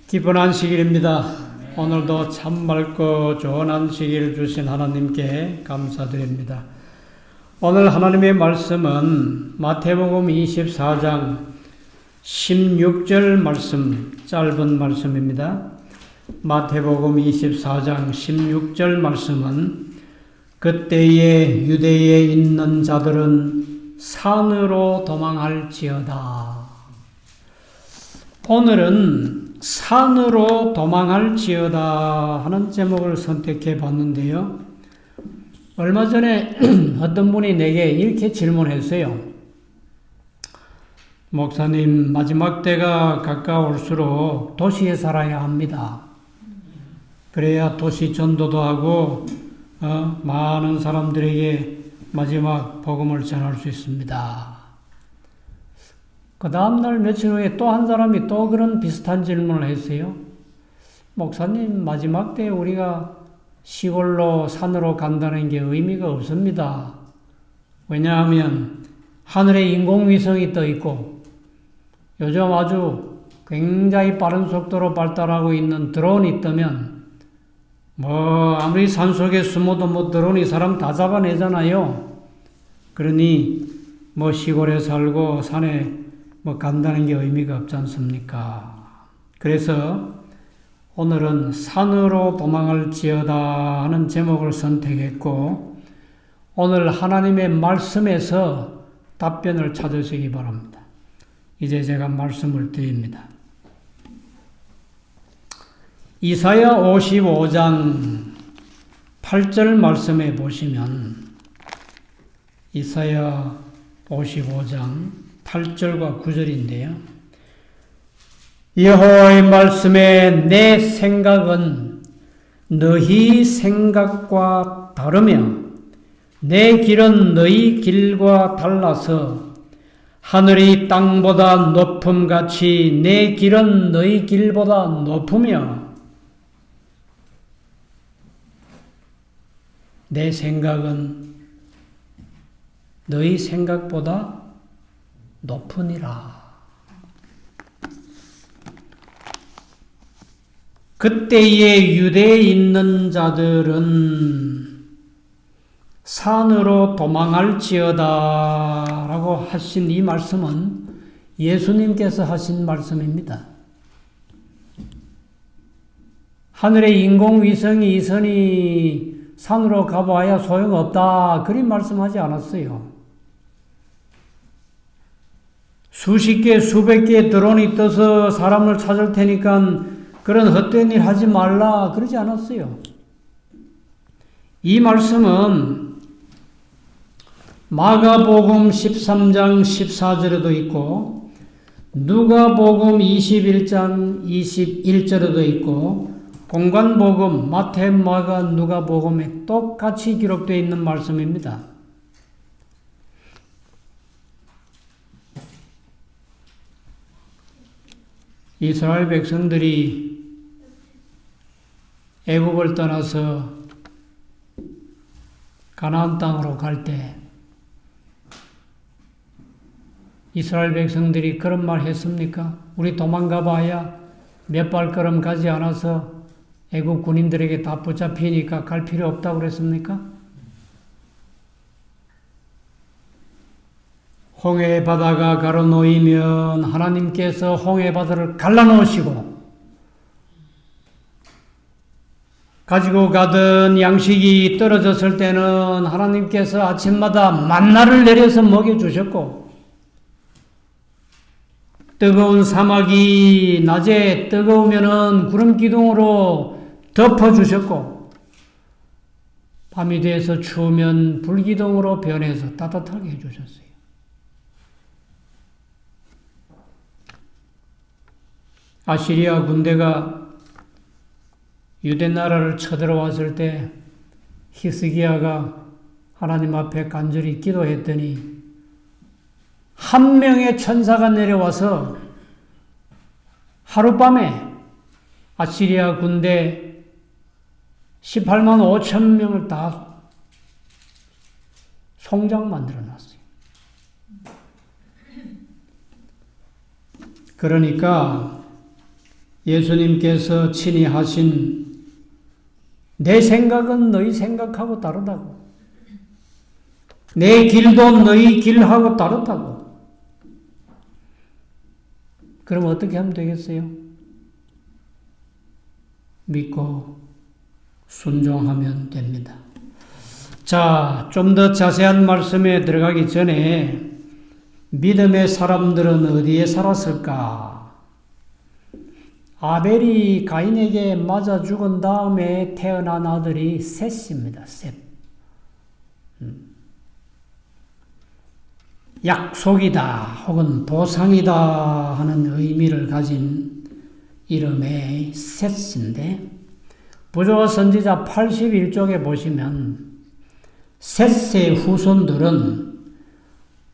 기쁜 안식일입니다. 오늘도 참 맑고 좋은 안식일 주신 하나님께 감사드립니다. 오늘 하나님의 말씀은 마태복음 24장 16절 말씀, 짧은 말씀입니다. 마태복음 24장 16절 말씀은 그때에 유대에 있는 자들은 산으로 도망할지어다. 오늘은 산으로 도망할지어다 하는 제목을 선택해 봤는데요. 얼마 전에 어떤 분이 내게 이렇게 질문했어요. 목사님, 마지막 때가 가까울수록 도시에 살아야 합니다. 그래야 도시 전도도 하고 많은 사람들에게 마지막 복음을 전할 수 있습니다. 그 다음날 며칠 후에 또 한 사람이 또 그런 비슷한 질문을 했어요. 목사님, 마지막 때 우리가 시골로 산으로 간다는 게 의미가 없습니다. 왜냐하면 하늘에 인공위성이 떠 있고 요즘 아주 굉장히 빠른 속도로 발달하고 있는 드론이 뜨면 아무리 산속에 숨어도 드론이 사람 다 잡아내잖아요. 그러니 시골에 살고 산에 간다는 게 의미가 없지 않습니까? 그래서 오늘은 산으로 도망할지어다 하는 제목을 선택했고, 오늘 하나님의 말씀에서 답변을 찾으시기 바랍니다. 이제 제가 말씀을 드립니다. 이사야 55장 8절 말씀에 보시면 이사야 55장 8절과 9절인데요. 여호와의 말씀에 내 생각은 너희 생각과 다르며 내 길은 너희 길과 달라서 하늘이 땅보다 높음같이 내 길은 너희 길보다 높으며 내 생각은 너희 생각보다 높으니라. 그때에 유대에 있는 자들은 산으로 도망할지어다 라고 하신 이 말씀은 예수님께서 하신 말씀입니다. 하늘에 인공위성이 있으니 산으로 가봐야 소용없다 그리 말씀하지 않았어요. 수십 개, 수백 개의 드론이 떠서 사람을 찾을 테니까 그런 헛된 일 하지 말라 그러지 않았어요. 이 말씀은 마가복음 13장 14절에도 있고 누가복음 21장 21절에도 있고 공관복음 마태, 마가, 누가복음에 똑같이 기록되어 있는 말씀입니다. 이스라엘 백성들이 애국을 떠나서 가나안 땅으로 갈 때 이스라엘 백성들이 그런 말 했습니까? 우리 도망가 봐야 몇 발걸음 가지 않아서 애국 군인들에게 다 붙잡히니까 갈 필요 없다고 그랬습니까? 홍해 바다가 가로놓이면 하나님께서 홍해 바다를 갈라놓으시고 가지고 가던 양식이 떨어졌을 때는 하나님께서 아침마다 만나를 내려서 먹여주셨고 뜨거운 사막이 낮에 뜨거우면은 구름 기둥으로 덮어주셨고 밤이 돼서 추우면 불기둥으로 변해서 따뜻하게 해주셨어요. 아시리아 군대가 유대 나라를 쳐들어왔을 때 히스기야가 하나님 앞에 간절히 기도했더니 한 명의 천사가 내려와서 하룻밤에 아시리아 군대 18만 5천 명을 다 송장 만들어놨어요. 그러니까 예수님께서 친히 하신 내 생각은 너희 생각하고 다르다고. 내 길도 너희 길하고 다르다고. 그럼 어떻게 하면 되겠어요? 믿고 순종하면 됩니다. 자, 좀 더 자세한 말씀에 들어가기 전에 믿음의 사람들은 어디에 살았을까? 아벨이 가인에게 맞아 죽은 다음에 태어난 아들이 셋입니다. 셋. 약속이다 혹은 보상이다 하는 의미를 가진 이름의 셋인데, 부조와 선지자 81쪽에 보시면 셋의 후손들은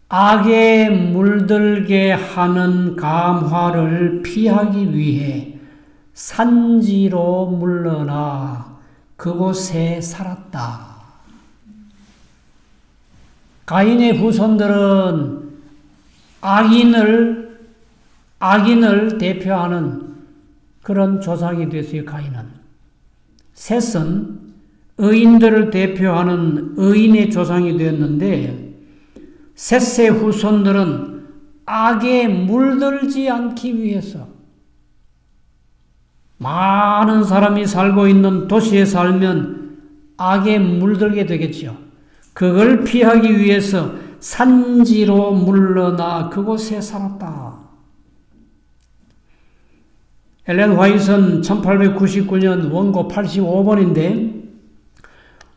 악에 물들게 하는 감화를 피하기 위해 산지로 물러나 그곳에 살았다. 가인의 후손들은 악인을 대표하는 그런 조상이 됐어요. 가인은. 셋은 의인들을 대표하는 의인의 조상이 되었는데, 셋의 후손들은 악에 물들지 않기 위해서, 많은 사람이 살고 있는 도시에 살면 악에 물들게 되겠죠. 그걸 피하기 위해서 산지로 물러나 그곳에 살았다. 엘렌 화이트는 1899년 원고 85번인데,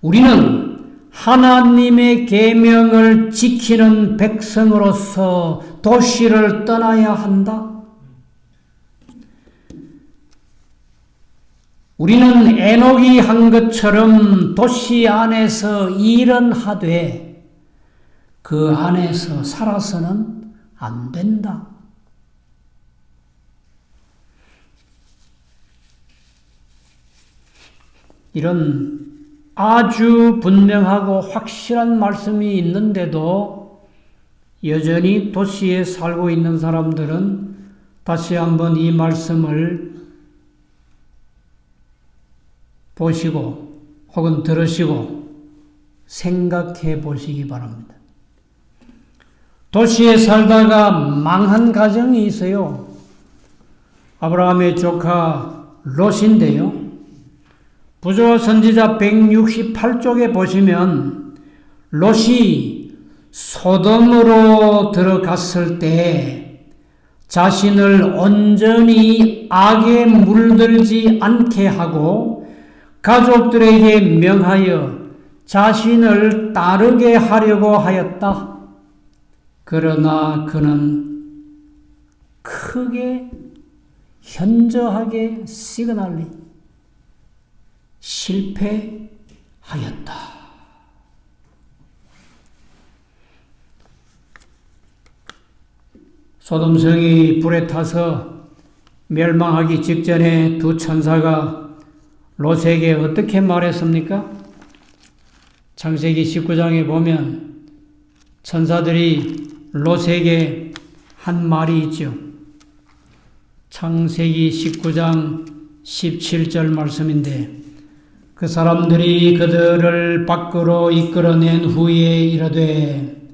우리는 하나님의 계명을 지키는 백성으로서 도시를 떠나야 한다. 우리는 에녹이 한 것처럼 도시 안에서 일은 하되 그 안에서 살아서는 안 된다. 이런 아주 분명하고 확실한 말씀이 있는데도 여전히 도시에 살고 있는 사람들은 다시 한번 이 말씀을 보시고 혹은 들으시고 생각해 보시기 바랍니다. 도시에 살다가 망한 가정이 있어요. 아브라함의 조카 롯인데요. 부조 선지자 168쪽에 보시면 롯이 소돔으로 들어갔을 때 자신을 온전히 악에 물들지 않게 하고 가족들에게 명하여 자신을 따르게 하려고 하였다. 그러나 그는 크게 현저하게 시그널리 실패하였다. 소돔성이 불에 타서 멸망하기 직전에 두 천사가 롯에게 어떻게 말했습니까? 창세기 19장에 보면 천사들이 롯에게 한 말이 있죠. 창세기 19장 17절 말씀인데, 그 사람들이 그들을 밖으로 이끌어낸 후에 이르되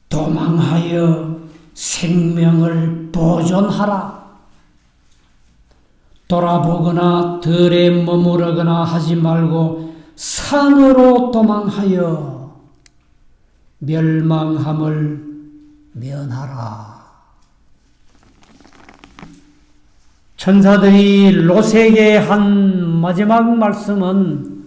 도망하여 생명을 보존하라. 돌아보거나 들에 머무르거나 하지 말고 산으로 도망하여 멸망함을 면하라. 천사들이 롯에게 한 마지막 말씀은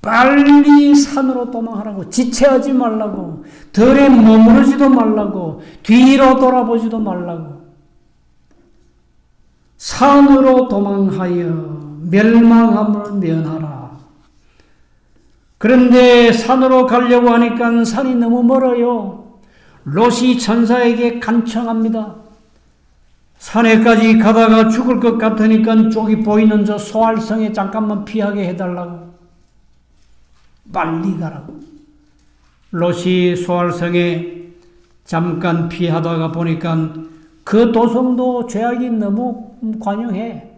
빨리 산으로 도망하라고, 지체하지 말라고, 들에 머무르지도 말라고, 뒤로 돌아보지도 말라고, 산으로 도망하여 멸망함을 면하라. 그런데 산으로 가려고 하니까 산이 너무 멀어요. 롯이 천사에게 간청합니다. 산에까지 가다가 죽을 것 같으니까 쪽이 보이는 저 소알성에 잠깐만 피하게 해달라고. 빨리 가라고. 롯이 소알성에 잠깐 피하다가 보니까 그 도성도 죄악이 너무 관영해.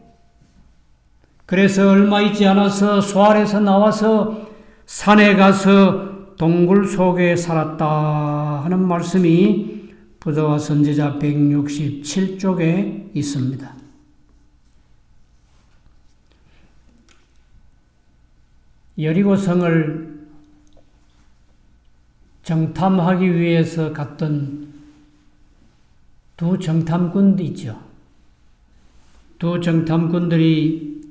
그래서 얼마 있지 않아서 소알에서 나와서 산에 가서 동굴 속에 살았다 하는 말씀이 부조와 선지자 167쪽에 있습니다. 여리고성을 정탐하기 위해서 갔던 두 정탐꾼도 있죠. 두 정탐꾼들이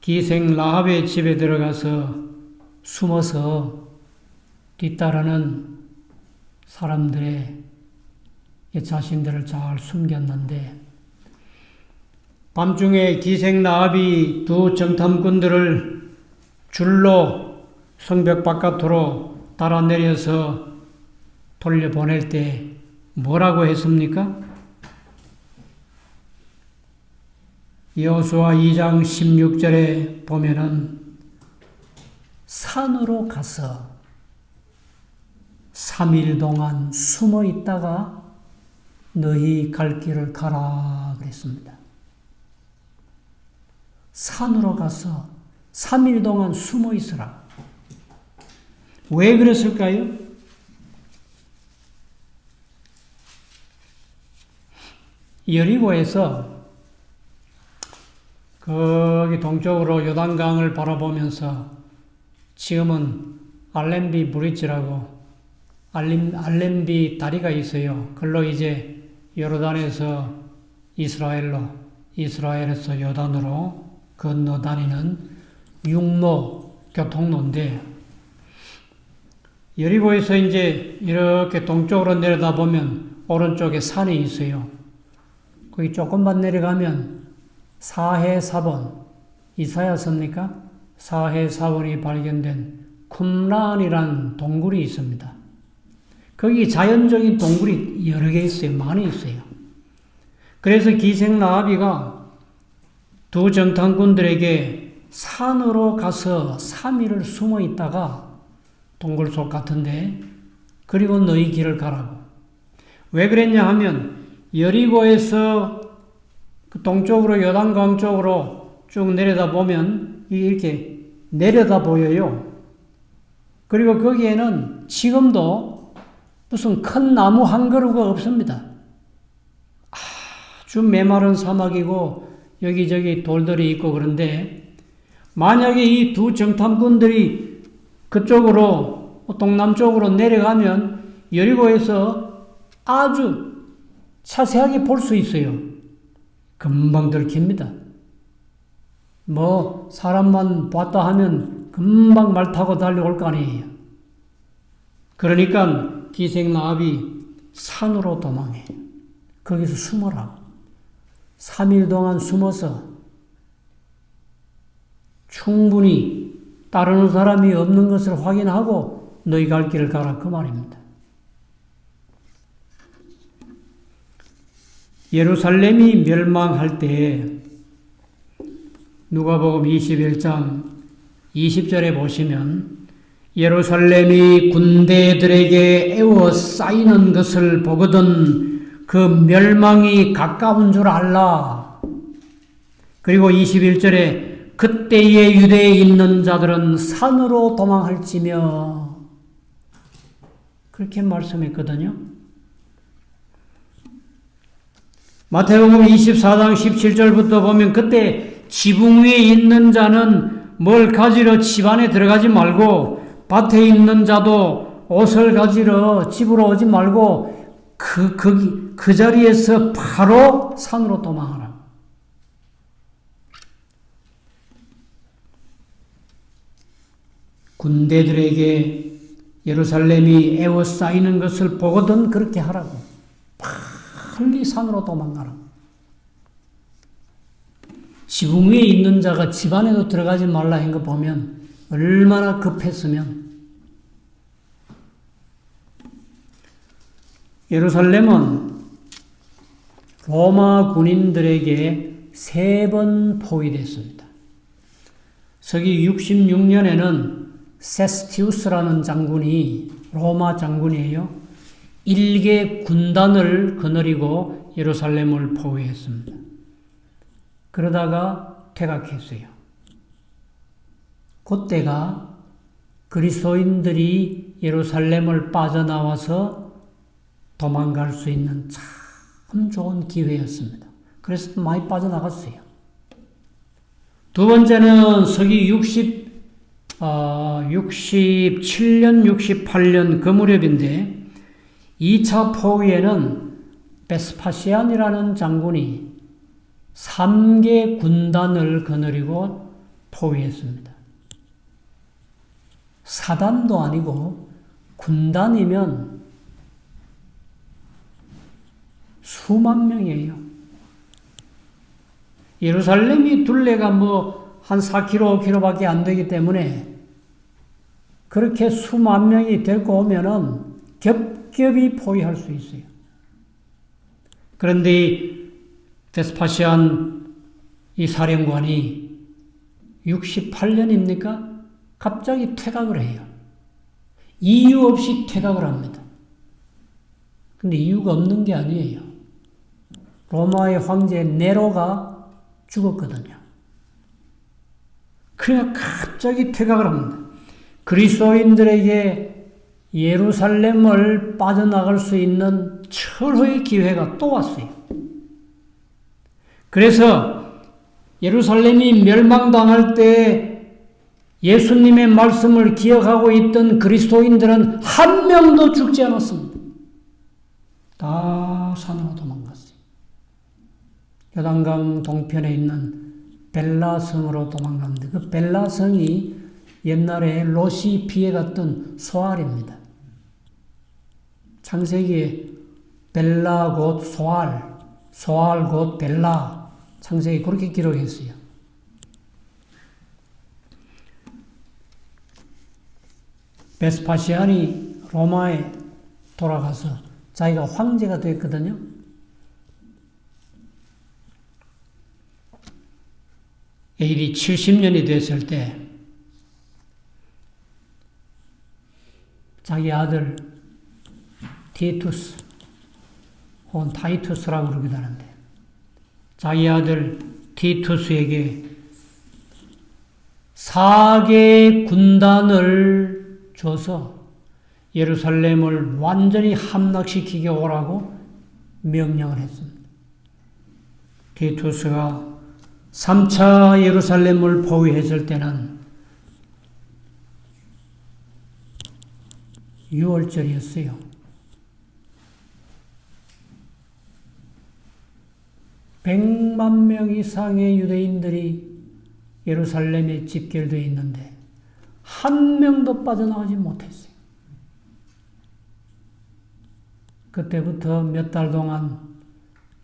기생 라합의 집에 들어가서 숨어서 뒤따르는 사람들의 자신들을 잘 숨겼는데, 밤중에 기생 라합이 두 정탐꾼들을 줄로 성벽 바깥으로 달아내려서 돌려보낼 때 뭐라고 했습니까? 여호수아 2장 16절에 보면은 산으로 가서 3일 동안 숨어 있다가 너희 갈 길을 가라 그랬습니다. 산으로 가서 3일 동안 숨어 있으라. 왜 그랬을까요? 여리고에서 거기 동쪽으로 요단강을 바라보면서 지금은 알렘비 브릿지라고 알렘비 다리가 있어요. 그걸로 이제 요르단에서 이스라엘에서 요단으로 건너 다니는 육로 교통로인데, 여리고에서 이제 이렇게 동쪽으로 내려다보면 오른쪽에 산이 있어요. 거기 조금만 내려가면 사해사본, 이사야서입니까? 사해사본이 발견된 쿰란이라는 동굴이 있습니다. 거기 자연적인 동굴이 여러 개 있어요. 많이 있어요. 그래서 기생 라합이가 두 정탐꾼들에게 산으로 가서 3일을 숨어 있다가 동굴 속 같은데, 그리고 너희 길을 가라고. 왜 그랬냐 하면 여리고에서 그 동쪽으로 요단강 쪽으로 쭉 내려다보면 이렇게 내려다 보여요. 그리고 거기에는 지금도 무슨 큰 나무 한 그루가 없습니다. 아주 메마른 사막이고 여기저기 돌들이 있고 그런데, 만약에 이 두 정탐꾼들이 그쪽으로 동남쪽으로 내려가면 여리고에서 아주 자세하게 볼 수 있어요. 금방 들킵니다. 뭐 사람만 봤다 하면 금방 말 타고 달려올 거 아니에요. 그러니까 기생 라합이 산으로 도망해. 거기서 숨어라. 3일 동안 숨어서 충분히 따르는 사람이 없는 것을 확인하고 너희 갈 길을 가라, 그 말입니다. 예루살렘이 멸망할 때 누가복음 21장 20절에 보시면 예루살렘이 군대들에게 에워싸이는 것을 보거든 그 멸망이 가까운 줄 알라. 그리고 21절에 그때의 유대에 있는 자들은 산으로 도망할지며, 그렇게 말씀했거든요. 마태복음 24장 17절부터 보면 그때 지붕 위에 있는 자는 뭘 가지러 집 안에 들어가지 말고 밭에 있는 자도 옷을 가지러 집으로 오지 말고 그 자리에서 바로 산으로 도망하라. 군대들에게 예루살렘이 에워싸이는 것을 보거든 그렇게 하라고. 빨리 산으로 도망가라. 지붕 위에 있는 자가 집 안에도 들어가지 말라 한 거 보면 얼마나 급했으면. 예루살렘은 로마 군인들에게 3번 포위됐습니다. 서기 66년에는 세스티우스라는 장군이, 로마 장군이에요, 일개 군단을 거느리고 예루살렘을 포위했습니다. 그러다가 퇴각했어요. 그때가 그리스도인들이 예루살렘을 빠져나와서 도망갈 수 있는 참 좋은 기회였습니다. 그래서 많이 빠져나갔어요. 두 번째는 서기 67년, 68년 그 무렵인데 2차 포위에는 베스파시안이라는 장군이 3개 군단을 거느리고 포위했습니다. 사단도 아니고 군단이면 수만 명이에요. 예루살렘이 둘레가 한 4km, 5km밖에 안 되기 때문에 그렇게 수만 명이 데리고 오면은 겹겹이 포위할 수 있어요. 그런데 베스파시안 이 사령관이 68년입니까? 갑자기 퇴각을 해요. 이유 없이 퇴각을 합니다. 근데 이유가 없는 게 아니에요. 로마의 황제 네로가 죽었거든요. 그냥 갑자기 퇴각을 합니다. 그리스도인들에게 예루살렘을 빠져나갈 수 있는 철호의 기회가 또 왔어요. 그래서 예루살렘이 멸망당할 때 예수님의 말씀을 기억하고 있던 그리스도인들은 한 명도 죽지 않았습니다. 다 산으로 도망갔어요. 요단강 동편에 있는 벨라성으로 도망갔는데 그 벨라성이 옛날에 롯이 피해갔던 소알입니다. 창세기에 벨라 곧 소알, 소알 곧 벨라, 창세기 그렇게 기록했어요. 베스파시안이 로마에 돌아가서 자기가 황제가 됐거든요. AD 70년이 됐을 때 자기 아들 티투스 혹은 타이투스라고 그러기도 하는데 자기 아들 티투스에게 4개 군단을 줘서 예루살렘을 완전히 함락시키게 오라고 명령을 했습니다. 티투스가 3차 예루살렘을 포위했을 때는 6월절이었어요. (100만 명) 이상의 유대인들이 예루살렘에 집결되어 있는데 한 명도 빠져나오지 못했어요. 그때부터 몇 달 동안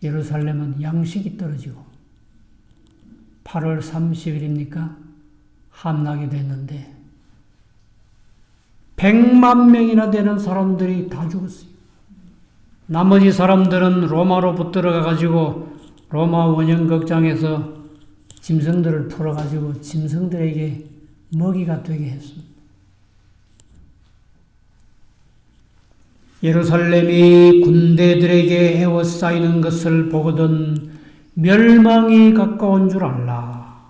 예루살렘은 양식이 떨어지고 8월 30일입니까? 함락이 됐는데 100만 명이나 되는 사람들이 다 죽었어요. 나머지 사람들은 로마로 붙들어가가지고 로마 원형극장에서 짐승들을 풀어가지고 짐승들에게 먹이가 되게 했습니다. 예루살렘이 군대들에게 에워싸이는 것을 보거든 멸망이 가까운 줄 알라.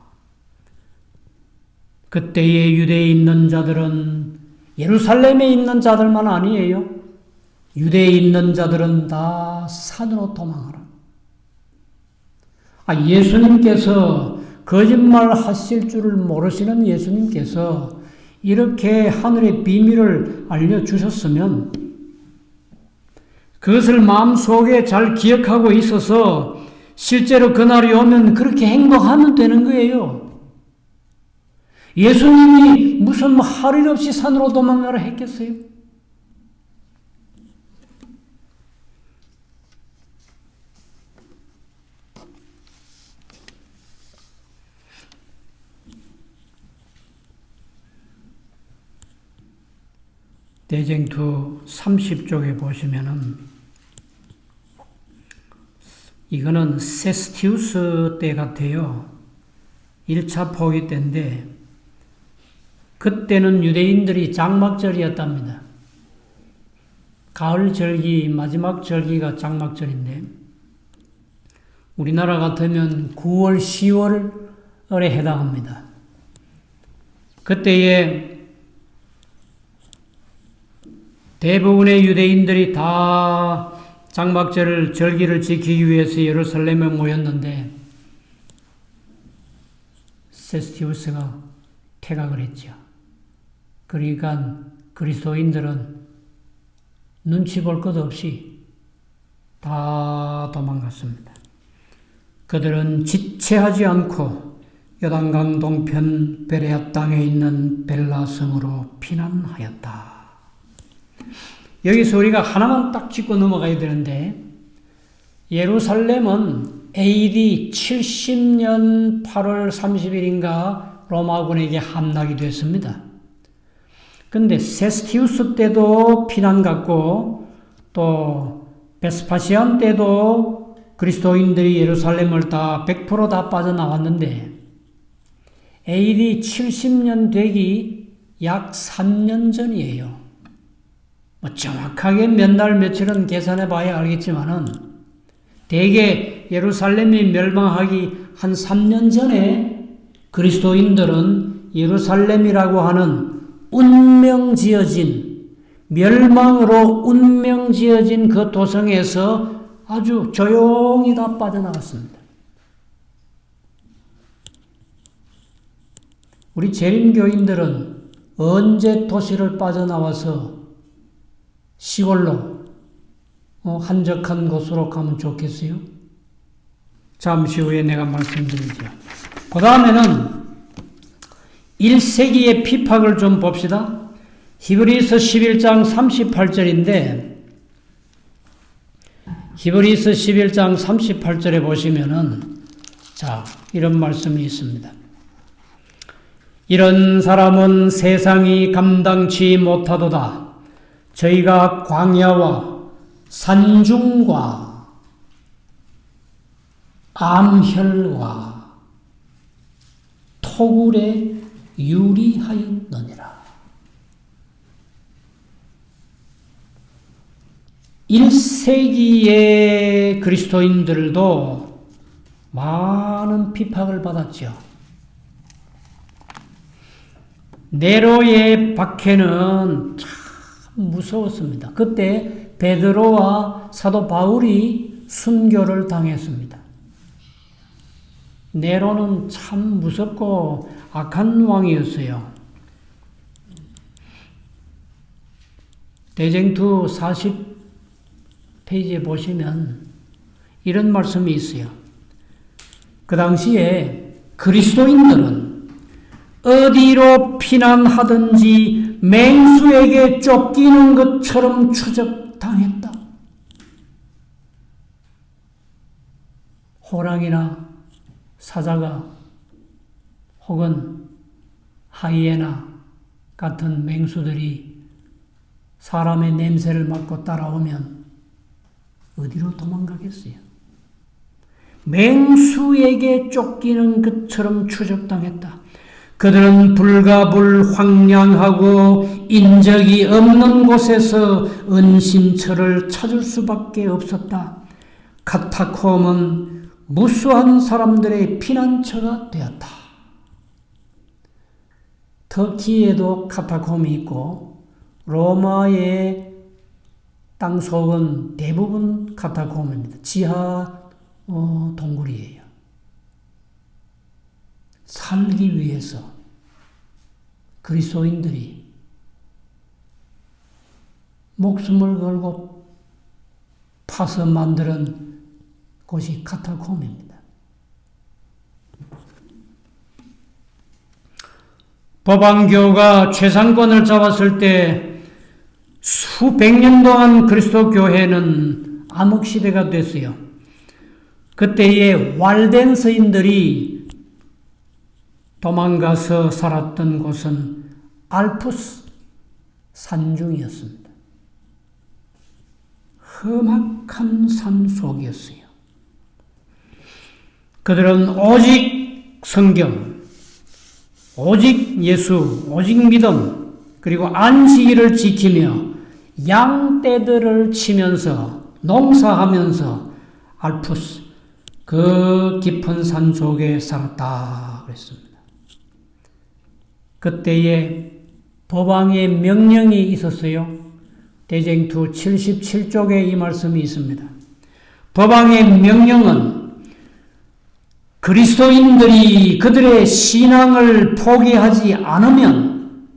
그때에 유대에 있는 자들은 예루살렘에 있는 자들만 아니에요. 유대에 있는 자들은 다 산으로 도망하라. 예수님께서 거짓말 하실 줄을 모르시는 예수님께서 이렇게 하늘의 비밀을 알려주셨으면 그것을 마음속에 잘 기억하고 있어서 실제로 그날이 오면 그렇게 행동하면 되는 거예요. 예수님이 무슨 할 일 없이 산으로 도망가라 했겠어요? 대쟁투 30쪽에 보시면은 이거는 세스티우스 때 같아요. 1차 포위 때인데 그때는 유대인들이 장막절이었답니다. 가을 절기, 마지막 절기가 장막절인데 우리나라 같으면 9월, 10월에 해당합니다. 그때에 대부분의 유대인들이 다 장막절을 절기를 지키기 위해서 예루살렘에 모였는데 세스티우스가 퇴각을 했죠. 그러니까 그리스도인들은 눈치 볼 것 없이 다 도망갔습니다. 그들은 지체하지 않고 요단강 동편 베레아 땅에 있는 벨라 성으로 피난하였다. 여기서 우리가 하나만 딱 짚고 넘어가야 되는데, 예루살렘은 AD 70년 8월 30일인가 로마군에게 함락이 됐습니다. 근데 세스티우스 때도 피난 갔고, 또 베스파시안 때도 그리스도인들이 예루살렘을 다 100% 빠져나왔는데, AD 70년 되기 약 3년 전이에요. 정확하게 몇 날 며칠은 계산해 봐야 알겠지만은 대개 예루살렘이 멸망하기 한 3년 전에 그리스도인들은 예루살렘이라고 하는 운명지어진, 멸망으로 운명지어진 그 도성에서 아주 조용히 다 빠져나갔습니다. 우리 재림교인들은 언제 도시를 빠져나와서 시골로 한적한 곳으로 가면 좋겠어요? 잠시 후에 내가 말씀드리죠. 그 다음에는 1세기의 피팍을 좀 봅시다. 히브리서 11장 38절인데 히브리서 11장 38절에 보시면은 자, 이런 말씀이 있습니다. 이런 사람은 세상이 감당치 못하도다. 저희가 광야와 산중과 암혈과 토굴에 유리하였느니라. 1세기의 그리스도인들도 많은 비판을 받았죠. 네로의 박해는 참 무서웠습니다. 그때 베드로와 사도 바울이 순교를 당했습니다. 네로는 참 무섭고 악한 왕이었어요. 대쟁투 40페이지에 보시면 이런 말씀이 있어요. 그 당시에 그리스도인들은 어디로 피난하든지 맹수에게 쫓기는 것처럼 추적당했다. 호랑이나 사자가 혹은 하이에나 같은 맹수들이 사람의 냄새를 맡고 따라오면 어디로 도망가겠어요? 맹수에게 쫓기는 것처럼 추적당했다. 그들은 불가불 황량하고 인적이 없는 곳에서 은신처를 찾을 수밖에 없었다. 카타콤은 무수한 사람들의 피난처가 되었다. 터키에도 카타콤이 있고 로마의 땅속은 대부분 카타콤입니다. 지하 동굴이에요. 살기 위해서 그리스도인들이 목숨을 걸고 파서 만드는 곳이 카타콤입니다. 법왕교가 최상권을 잡았을 때 수백 년 동안 그리스도 교회는 암흑시대가 됐어요. 그때의 왈덴서인들이 도망가서 살았던 곳은 알프스 산중이었습니다. 험악한 산 속이었어요. 그들은 오직 성경, 오직 예수, 오직 믿음, 그리고 안식일을 지키며 양떼들을 치면서 농사하면서 알프스 그 깊은 산 속에 살았다 그랬습니다. 그때에 법왕의 명령이 있었어요. 대쟁투 77쪽에 이 말씀이 있습니다. 법왕의 명령은 그리스도인들이 그들의 신앙을 포기하지 않으면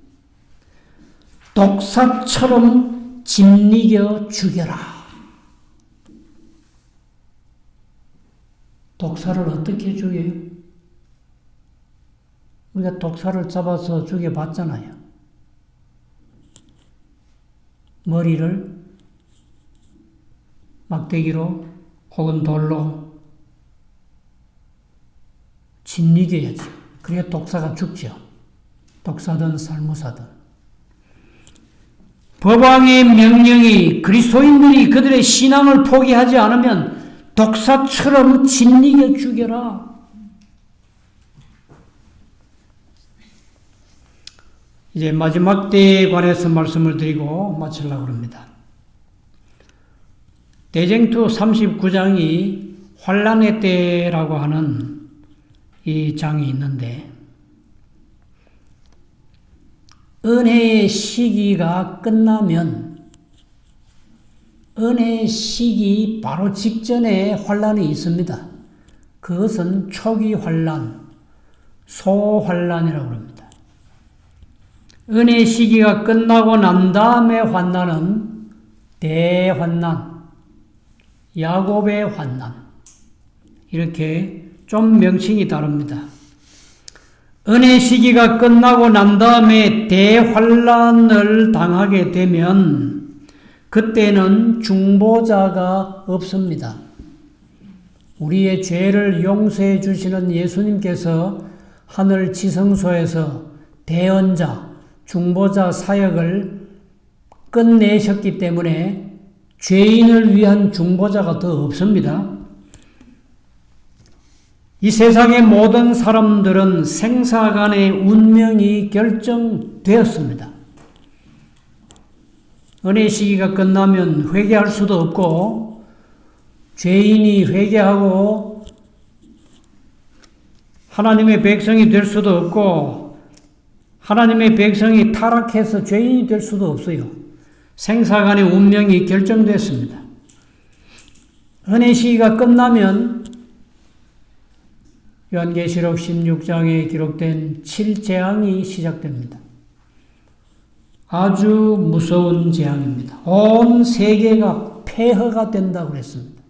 독사처럼 짓이겨 죽여라. 독사를 어떻게 죽여요? 우리가 독사를 잡아서 죽여봤잖아요. 머리를 막대기로 혹은 돌로 짓이겨야지. 그래야 독사가 죽죠. 독사든 살모사든. 법왕의 명령이 그리스도인들이 그들의 신앙을 포기하지 않으면 독사처럼 짓이겨 죽여라. 이제 마지막 때에 관해서 말씀을 드리고 마치려고 합니다. 대쟁투 39장이 환란의 때라고 하는 이 장이 있는데, 은혜의 시기가 끝나면 은혜의 시기 바로 직전에 환란이 있습니다. 그것은 초기 환란, 소환란이라고 합니다. 은혜의 시기가 끝나고 난 다음에 환난은 대환난, 야곱의 환난, 이렇게 좀 명칭이 다릅니다. 은혜 시기가 끝나고 난 다음에 대환란을 당하게 되면 그때는 중보자가 없습니다. 우리의 죄를 용서해 주시는 예수님께서 하늘 지성소에서 대언자, 중보자 사역을 끝내셨기 때문에 죄인을 위한 중보자가 더 없습니다. 이 세상의 모든 사람들은 생사간의 운명이 결정되었습니다. 은혜 시기가 끝나면 회개할 수도 없고, 죄인이 회개하고 하나님의 백성이 될 수도 없고, 하나님의 백성이 타락해서 죄인이 될 수도 없어요. 생사간의 운명이 결정됐습니다. 은혜 시기가 끝나면 요한계시록 16장에 기록된 7재앙이 시작됩니다. 아주 무서운 재앙입니다. 온 세계가 폐허가 된다고 그랬습니다.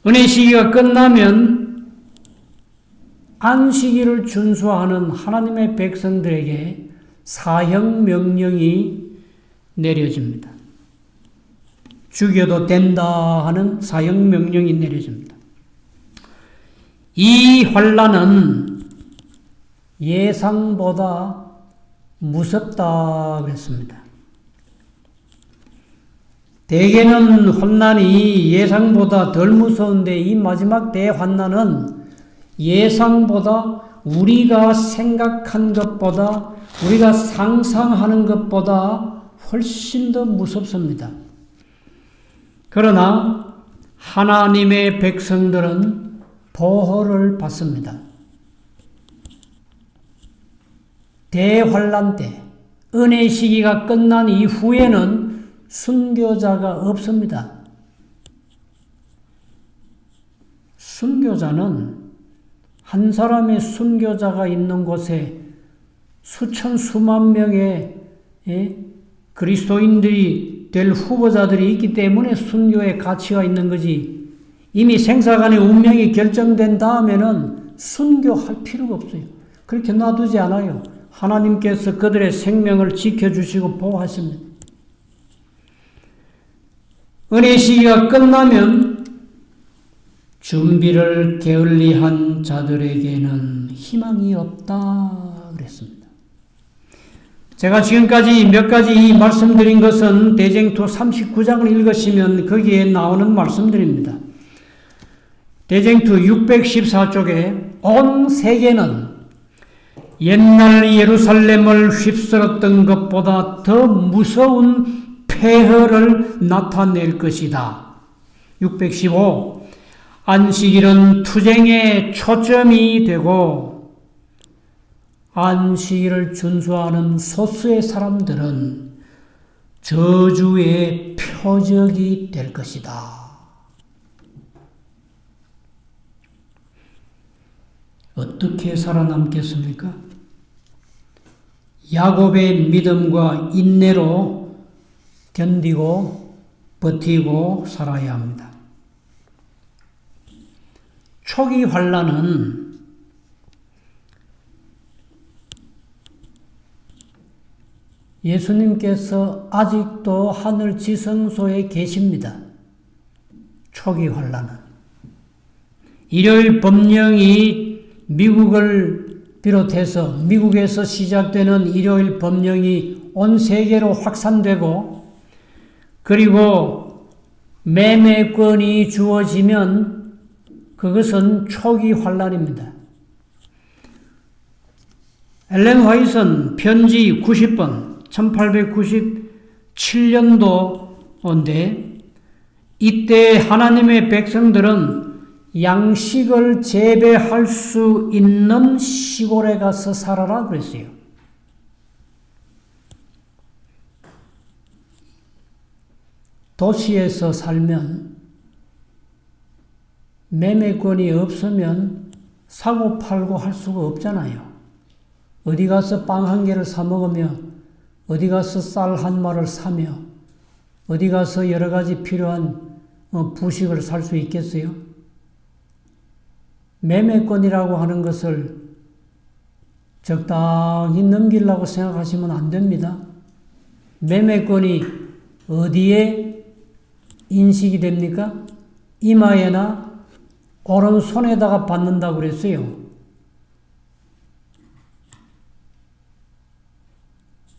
은혜 시기가 끝나면 안식일을 준수하는 하나님의 백성들에게 사형 명령이 내려집니다. 죽여도 된다 하는 사형 명령이 내려집니다. 이 환난은 예상보다 무섭다 그랬습니다. 대개는 환난이 예상보다 덜 무서운데 이 마지막 대환난은 예상보다, 우리가 생각한 것보다, 우리가 상상하는 것보다 훨씬 더 무섭습니다. 그러나 하나님의 백성들은 보호를 받습니다. 대환란 때, 은혜 시기가 끝난 이후에는 순교자가 없습니다. 순교자는 한 사람의 순교자가 있는 곳에 수천 수만 명의 그리스도인들이 될 후보자들이 있기 때문에 순교의 가치가 있는 거지, 이미 생사간의 운명이 결정된 다음에는 순교할 필요가 없어요. 그렇게 놔두지 않아요. 하나님께서 그들의 생명을 지켜주시고 보호하십니다. 은혜 시기가 끝나면 준비를 게을리한 자들에게는 희망이 없다 그랬습니다. 제가 지금까지 몇 가지 말씀드린 것은 대쟁투 39장을 읽으시면 거기에 나오는 말씀들입니다. 대쟁투 614쪽에 온 세계는 옛날 예루살렘을 휩쓸었던 것보다 더 무서운 폐허를 나타낼 것이다. 615. 안식일은 투쟁의 초점이 되고 안식일을 준수하는 소수의 사람들은 저주의 표적이 될 것이다. 어떻게 살아남겠습니까? 야곱의 믿음과 인내로 견디고 버티고 살아야 합니다. 초기 환난은 예수님께서 아직도 하늘 지성소에 계십니다. 초기 환난은. 일요일 법령이 미국을 비롯해서 미국에서 시작되는 일요일 법령이 온 세계로 확산되고 그리고 매매권이 주어지면 그것은 초기 환난입니다. 엘렌 화이트는 편지 90번 1897년도인데 이때 하나님의 백성들은 양식을 재배할 수 있는 시골에 가서 살아라 그랬어요. 도시에서 살면 매매권이 없으면 사고 팔고 할 수가 없잖아요. 어디 가서 빵 한 개를 사 먹으며 어디 가서 쌀 한 마를 사며 어디 가서 여러 가지 필요한 부식을 살 수 있겠어요? 매매권이라고 하는 것을 적당히 넘기려고 생각하시면 안 됩니다. 매매권이 어디에 인식이 됩니까? 이마에나 오른손에다가 받는다고 그랬어요.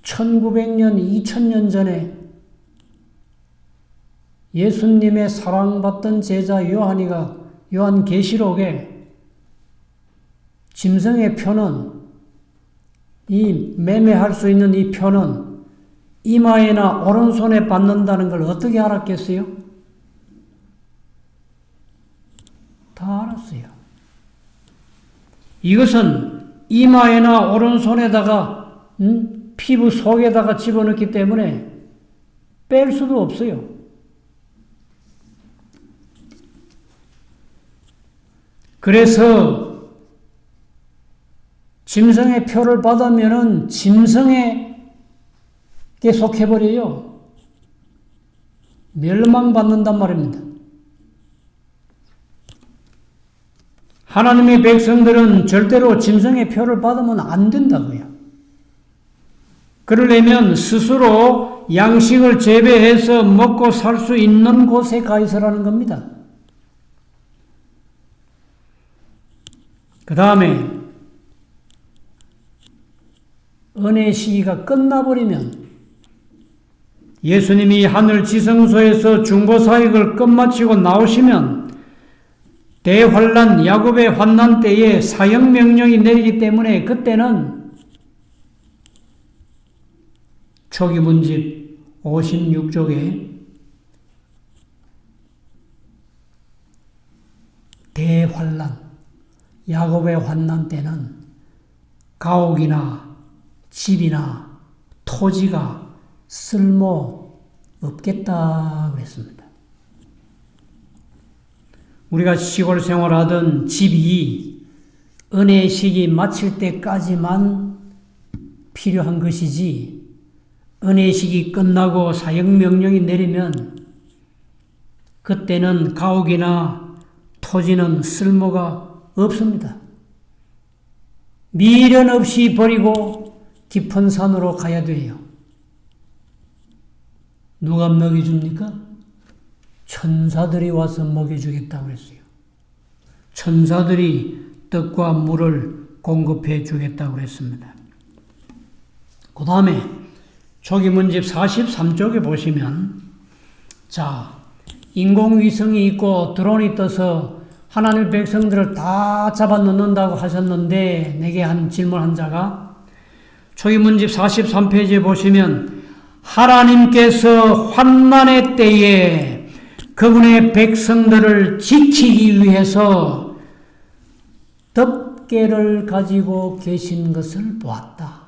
1900년, 2000년 전에 예수님의 사랑받던 제자 요한계시록에 짐승의 표는 이 매매할 수 있는 이 표는 이마에나 오른손에 받는다는 걸 어떻게 알았겠어요? 다 알았어요. 이것은 이마에나 오른손에다가 피부 속에다가 집어넣기 때문에 뺄 수도 없어요. 그래서 짐승의 표를 받으면은 짐승에게 속해버려요. 멸망받는단 말입니다. 하나님의 백성들은 절대로 짐승의 표를 받으면 안 된다고요. 그러려면 스스로 양식을 재배해서 먹고 살 수 있는 곳에 가 있으라는 겁니다. 그 다음에 은혜의 시기가 끝나버리면 예수님이 하늘 지성소에서 중보사역을 끝마치고 나오시면 대환란 야곱의 환난 때에 사형명령이 내리기 때문에 그때는 초기문집 56쪽에 대환란 야곱의 환난 때는 가옥이나 집이나 토지가 쓸모 없겠다 그랬습니다. 우리가 시골 생활하던 집이 은혜의 시기 마칠 때까지만 필요한 것이지 은혜의 시기 끝나고 사형명령이 내리면 그때는 가옥이나 토지는 쓸모가 없습니다. 미련 없이 버리고 깊은 산으로 가야 돼요. 누가 먹여줍니까? 천사들이 와서 먹여주겠다고 했어요. 천사들이 떡과 물을 공급해 주겠다고 했습니다. 그 다음에 초기문집 43쪽에 보시면 자, 인공위성이 있고 드론이 떠서 하나님의 백성들을 다 잡아넣는다고 하셨는데 내게 한 질문 한 자가 초기문집 43페이지에 보시면 하나님께서 환난의 때에 그분의 백성들을 지키기 위해서 덮개를 가지고 계신 것을 보았다.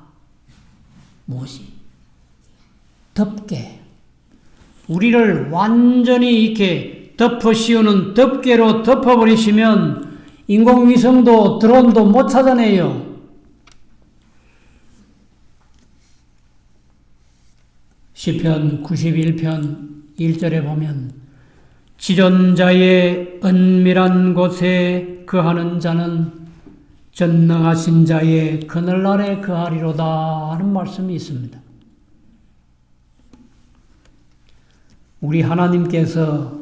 무엇이? 덮개. 우리를 완전히 이렇게 덮어 씌우는 덮개로 덮어버리시면 인공위성도 드론도 못 찾아내요. 시편 91편 1절에 보면 지존자의 은밀한 곳에 거하는 자는 전능하신 자의 그늘 아래 거하리로다 하는 말씀이 있습니다. 우리 하나님께서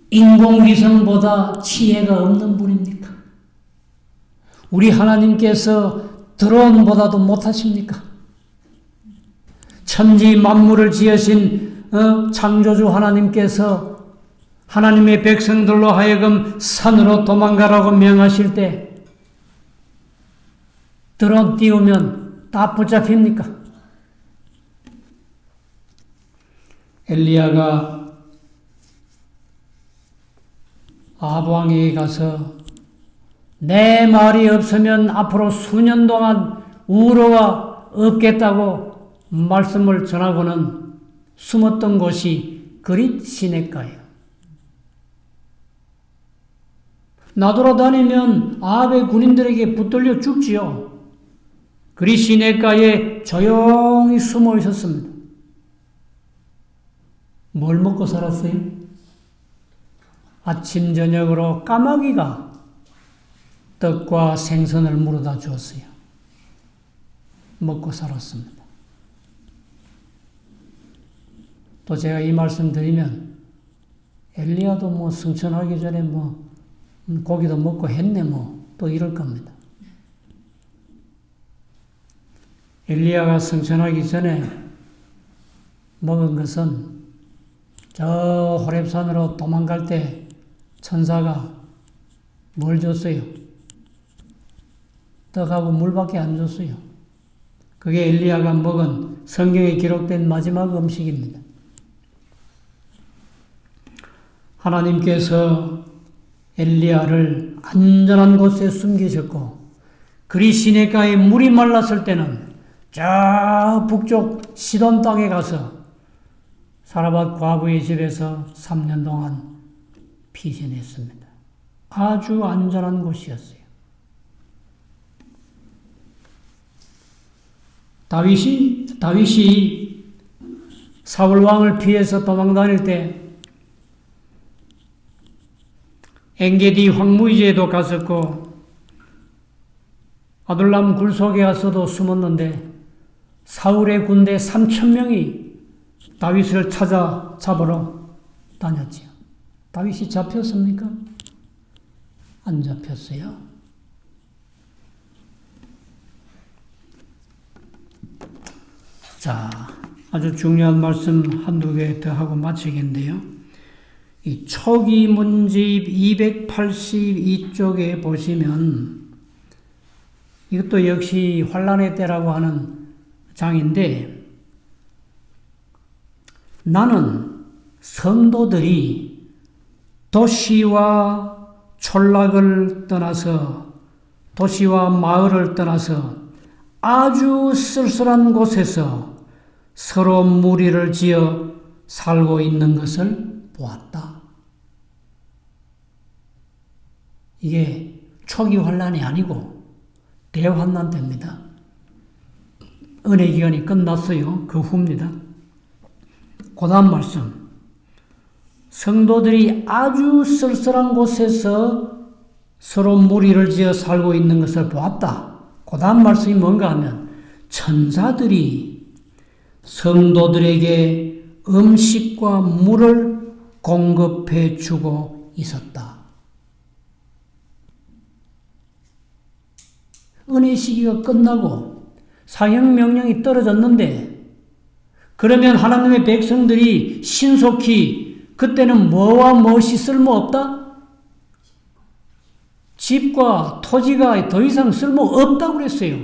인공위성보다 지혜가 없는 분입니까? 우리 하나님께서 드론보다도 못하십니까? 천지 만물을 지으신 창조주 하나님께서 하나님의 백성들로 하여금 산으로 도망가라고 명하실 때 드론 띄우면 다 붙잡힙니까? 엘리야가 아합 왕에게 가서 내 말이 없으면 앞으로 수년 동안 우로가 없겠다고 말씀을 전하고는 숨었던 곳이 그릿 시냇가예요. 나돌아다니면 아합의 군인들에게 붙들려 죽지요. 그릿 시냇가에 조용히 숨어 있었습니다. 뭘 먹고 살았어요? 아침 저녁으로 까마귀가 떡과 생선을 물어다 주었어요. 먹고 살았습니다. 또 제가 이 말씀 드리면 엘리야도 뭐 승천하기 전에 뭐 고기도 먹고 했네 뭐 또 이럴 겁니다. 엘리야가 승천하기 전에 먹은 것은 저 호렙산으로 도망갈 때 천사가 뭘 줬어요? 떡하고 물밖에 안 줬어요. 그게 엘리야가 먹은 성경에 기록된 마지막 음식입니다. 하나님께서 엘리야를 안전한 곳에 숨기셨고 그리 시냇가에 물이 말랐을 때는 저 북쪽 시돈 땅에 가서 사라밧 과부의 집에서 3년 동안 피신했습니다. 아주 안전한 곳이었어요. 다윗이 사울 왕을 피해서 도망다닐 때 엔게디 황무지에도 갔었고 아둘람 굴 속에 가서도 숨었는데 사울의 군대 3,000명이 다윗을 찾아 잡으러 다녔지요. 다윗이 잡혔습니까? 안 잡혔어요. 자, 아주 중요한 말씀 한두 개 더 하고 마치겠는데요. 이 초기 문집 282쪽에 보시면 이것도 역시 환란의 때라고 하는 장인데 나는 성도들이 도시와 촌락을 떠나서 도시와 마을을 떠나서 아주 쓸쓸한 곳에서 서로 무리를 지어 살고 있는 것을 보았다. 이게 초기 환란이 아니고 대환란 때입니다. 은혜 기간이 끝났어요. 그 후입니다. 그 다음 말씀. 성도들이 아주 쓸쓸한 곳에서 서로 무리를 지어 살고 있는 것을 보았다. 그 다음 말씀이 뭔가 하면 천사들이 성도들에게 음식과 물을 공급해 주고 있었다. 은혜 시기가 끝나고 사형명령이 떨어졌는데 그러면 하나님의 백성들이 신속히 그때는 뭐와 무엇이 쓸모없다? 집과 토지가 더 이상 쓸모없다고 그랬어요.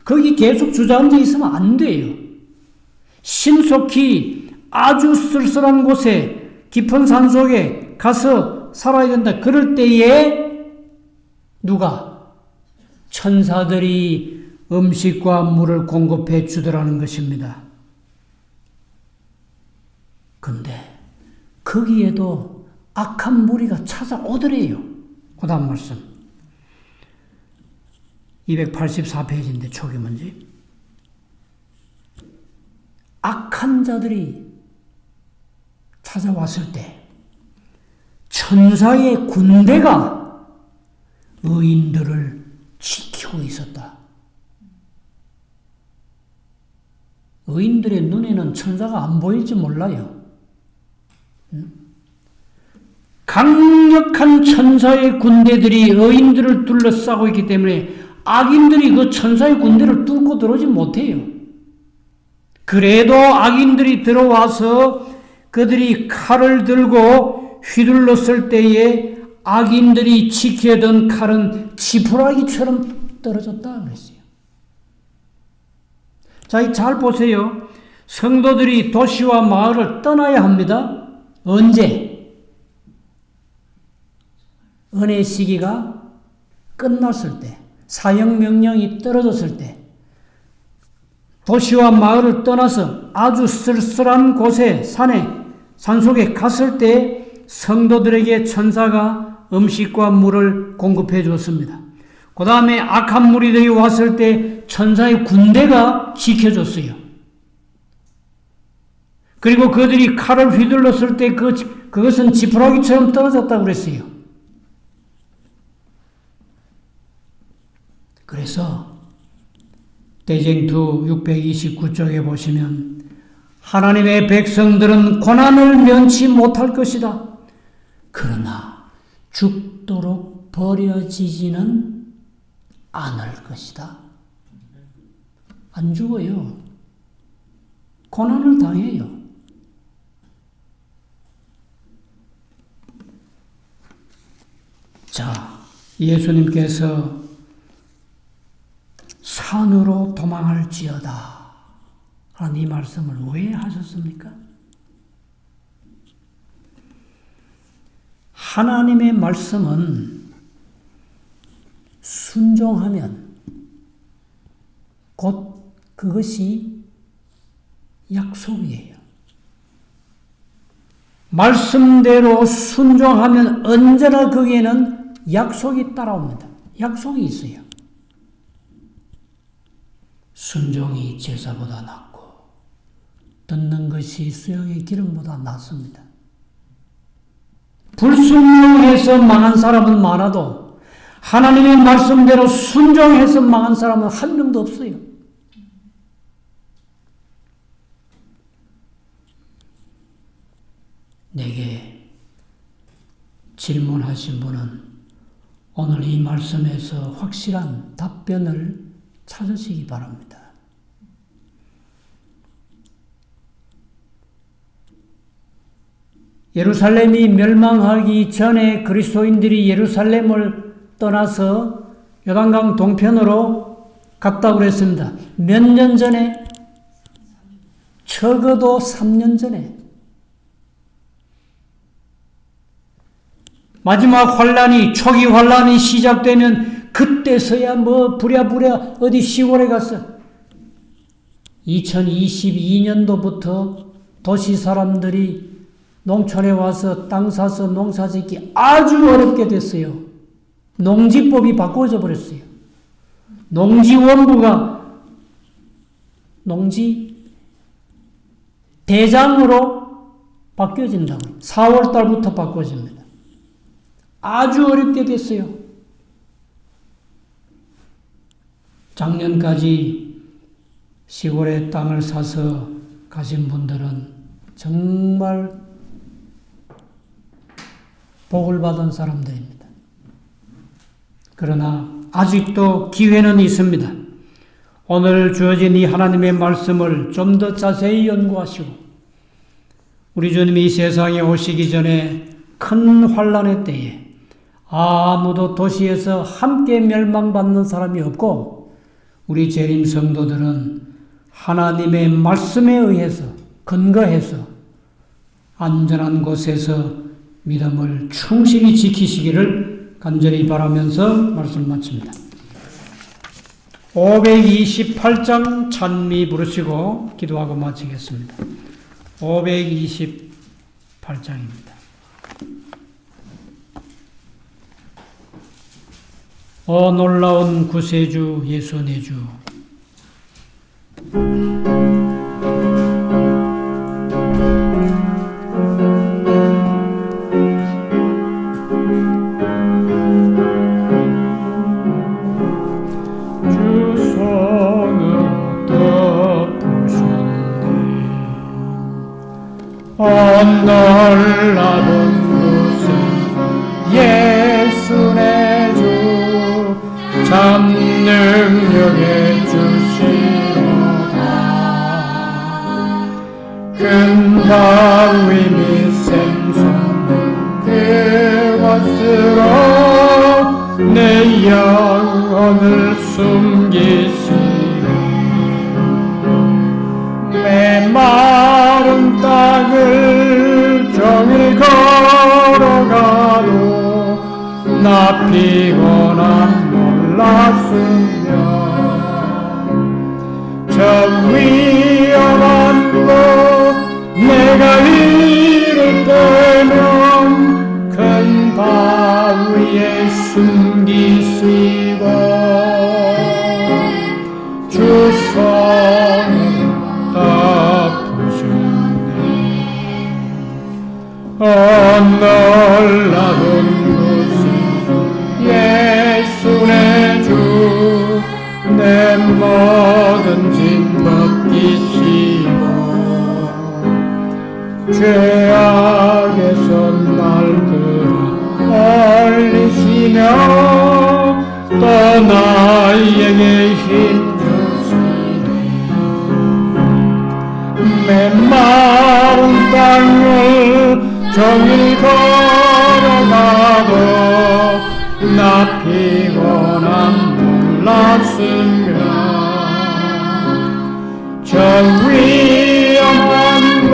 거기 계속 주저앉아 있으면 안 돼요. 신속히 아주 쓸쓸한 곳에 깊은 산 속에 가서 살아야 된다. 그럴 때에 누가? 천사들이 음식과 물을 공급해 주더라는 것입니다. 근데 거기에도 악한 무리가 찾아오더래요. 그 다음 말씀 284페이지인데 초기 문제. 악한 자들이 찾아왔을 때 천사의 군대가 의인들을 지키고 있었다. 의인들의 눈에는 천사가 안 보일지 몰라요. 강력한 천사의 군대들이 의인들을 둘러싸고 있기 때문에 악인들이 그 천사의 군대를 뚫고 들어오지 못해요. 그래도 악인들이 들어와서 그들이 칼을 들고 휘둘렀을 때에 악인들이 지켜던 칼은 지푸라기처럼 떨어졌다 그랬어요. 자, 잘 보세요. 성도들이 도시와 마을을 떠나야 합니다. 언제? 은혜 시기가 끝났을 때, 사형명령이 떨어졌을 때, 도시와 마을을 떠나서 아주 쓸쓸한 곳에 산속에 갔을 때 성도들에게 천사가 음식과 물을 공급해 주었습니다. 그 다음에 악한 무리들이 왔을 때 천사의 군대가 지켜줬어요. 그리고 그들이 칼을 휘둘렀을 때 그것은 지푸라기처럼 떨어졌다고 그랬어요. 그래서 대쟁투 629쪽에 보시면 하나님의 백성들은 고난을 면치 못할 것이다. 그러나 죽도록 버려지지는 않을 것이다. 안 죽어요. 고난을 당해요. 자, 예수님께서 산으로 도망할지어다 하는 이 말씀을 왜 하셨습니까? 하나님의 말씀은 순종하면 곧 그것이 약속이에요. 말씀대로 순종하면 언제나 거기에는 약속이 따라옵니다. 약속이 있어요. 순종이 제사보다 낫고 듣는 것이 수양의 기름보다 낫습니다. 불순종해서 망한 사람은 많아도 하나님의 말씀대로 순종해서 망한 사람은 한 명도 없어요. 내게 질문하신 분은 오늘 이 말씀에서 확실한 답변을 찾으시기 바랍니다. 예루살렘이 멸망하기 전에 그리스도인들이 예루살렘을 떠나서 요단강 동편으로 갔다고 그랬습니다. 몇 년 전에? 적어도 3년 전에. 마지막 환란이, 초기 환란이 시작되면 그때서야 부랴부랴 어디 시골에 갔어. 2022년도부터 도시 사람들이 농촌에 와서 땅 사서 농사 짓기 아주 어렵게 됐어요. 농지법이 바꿔져 버렸어요. 농지원부가 농지 대장으로 바뀌어진다고. 4월 달부터 바꿔집니다. 아주 어렵게 됐어요. 작년까지 시골에 땅을 사서 가신 분들은 정말 복을 받은 사람들입니다. 그러나 아직도 기회는 있습니다. 오늘 주어진 이 하나님의 말씀을 좀 더 자세히 연구하시고 우리 주님이 이 세상에 오시기 전에 큰 환란의 때에 아무도 도시에서 함께 멸망받는 사람이 없고 우리 재림 성도들은 하나님의 말씀에 의해서 근거해서 안전한 곳에서 믿음을 충실히 지키시기를 간절히 바라면서 말씀 마칩니다. 528장 찬미 부르시고 기도하고 마치겠습니다. 528장입니다. 놀라운 구세주 예수 내 주, 놀라운 구세 예수 내 주, 참 능력의 주시로다. 큰 바위 및 샘솟는 그곳으로 내 영혼을 숨기시네. 메마른 땅을 종일 걸어가도 나 피곤함 몰랐으며, 저 위험한 곳 내가 이를 때면 큰 바위에 숨기시고 주 손을 덮으셨네. 놀라운 구세주 예수 내 주, 내 모든 짐 벗기시고 죄악에서 날 끌어올리시며 또 나에게 힘 주시네. 메마른 땅을 종일 걸어가도 나 피곤함 몰랐으며, 저 위험한 곳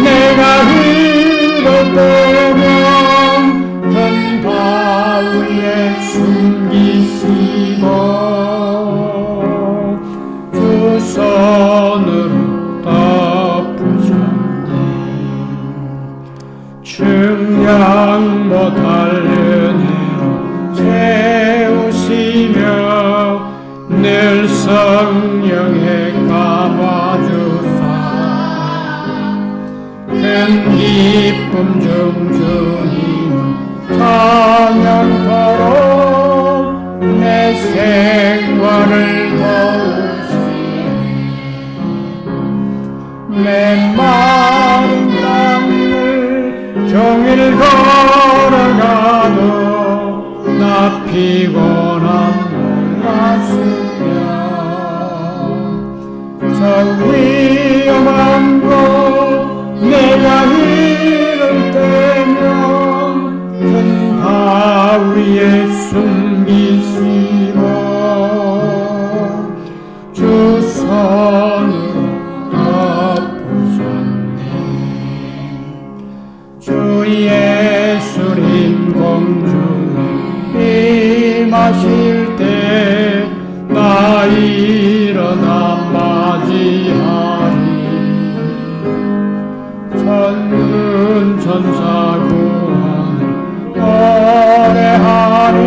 내가 이를 때면 큰 바위에 숨기시고 주 손으로 덮으셨네. 측량 못할 은혜로 채우시며 늘 성령에 감아주사 큰 기쁨 중 주님 찬양토록 내 생활을 도우시네. 메마른 땅을 종일 걸어가도 나 피곤함 몰랐으며, 저 위험한 곳 내가 이를 때면 큰 바위에 숨기시고 주 손으로 덮으셨네. 주 예수님 공중에 임하실 때 나 일어나 맞이하리. 천군 천사 구원을 노래하리.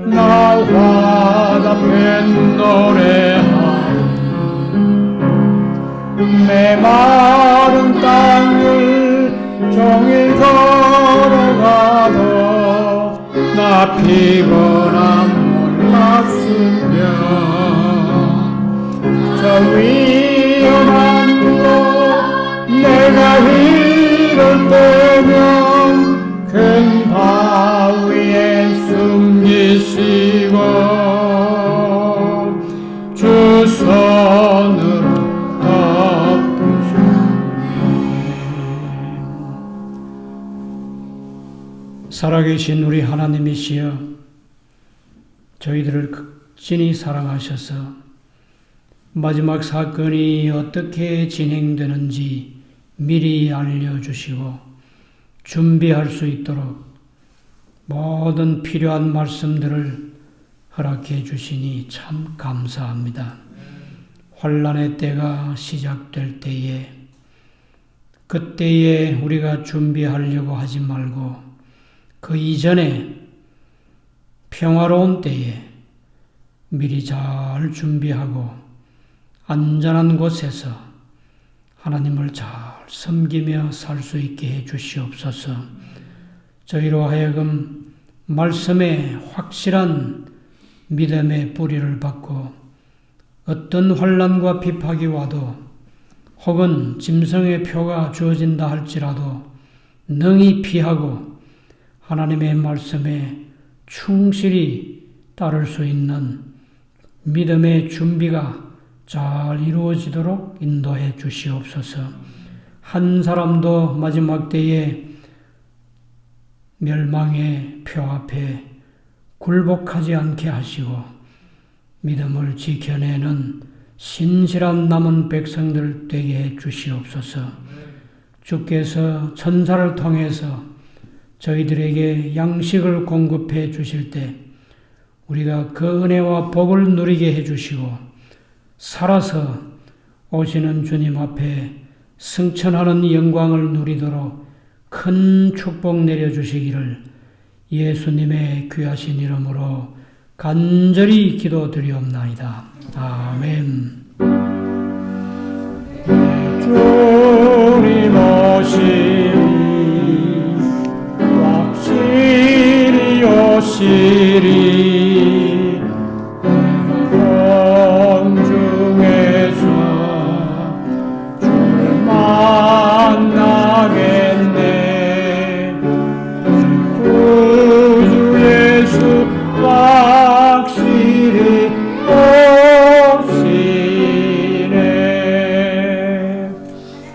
나 화답해 노래하리. 메마른 땅을 종일 걸어가도 나 피곤함 몰랐으며, 저 위험한 곳 내가 이를 때면 큰 바위에 숨기시고 주 손으로 살아계신 우리 하나님이시여, 저희들을 극진히 사랑하셔서 마지막 사건이 어떻게 진행되는지 미리 알려주시고 준비할 수 있도록 모든 필요한 말씀들을 허락해 주시니 참 감사합니다. 환난의 때가 시작될 때에 그때에 우리가 준비하려고 하지 말고 그 이전에 평화로운 때에 미리 잘 준비하고 안전한 곳에서 하나님을 잘 섬기며 살 수 있게 해 주시옵소서. 저희로 하여금 말씀에 확실한 믿음의 뿌리를 받고 어떤 환난과 비박이 와도 혹은 짐승의 표가 주어진다 할지라도 능히 피하고 하나님의 말씀에 충실히 따를 수 있는 믿음의 준비가 잘 이루어지도록 인도해 주시옵소서. 한 사람도 마지막 때에 멸망의 표 앞에 굴복하지 않게 하시고 믿음을 지켜내는 신실한 남은 백성들 되게 해 주시옵소서. 주께서 천사를 통해서 저희들에게 양식을 공급해 주실 때 우리가 그 은혜와 복을 누리게 해 주시고 살아서 오시는 주님 앞에 승천하는 영광을 누리도록 큰 축복 내려주시기를 예수님의 귀하신 이름으로 간절히 기도드리옵나이다. 아멘. 주님 오시리 확실히 오시리 공중에서 주를 만나겠네. 구주 예수